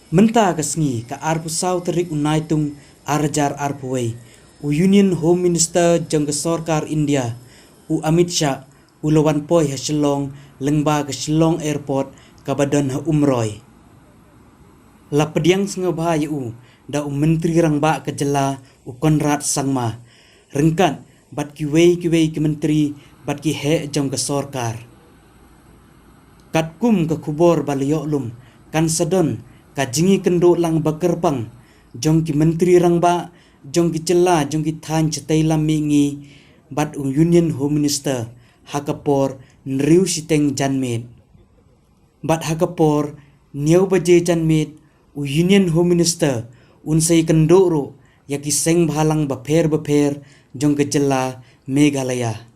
Menta kasngi ka arpu sau terik unaitung arjar arpuwei. U Union Home Minister jang Sarkar India. U Amit Shah u lawan poi ha Shillong lengba ke Shillong Airport ka badan ha umroi. La pediang senga bahaya u da u menteri rangba ke jela u Konrad Sangma. Rengkat bat kiwei ke menteri bat ki he jang ke Sarkar. Kat kum ke kubor baliyok lum kan sedon ka jingi kendo lang bakerpang jong ki menteri rangba jong ki cela jong ki than cetai lam mingi bat Union Home Minister hakapor nriu siteng janmet bat hakapor niau baje janmet Union Home Minister unsai kendo ro yaki seng bhalang baper jong ke cela Meghalaya.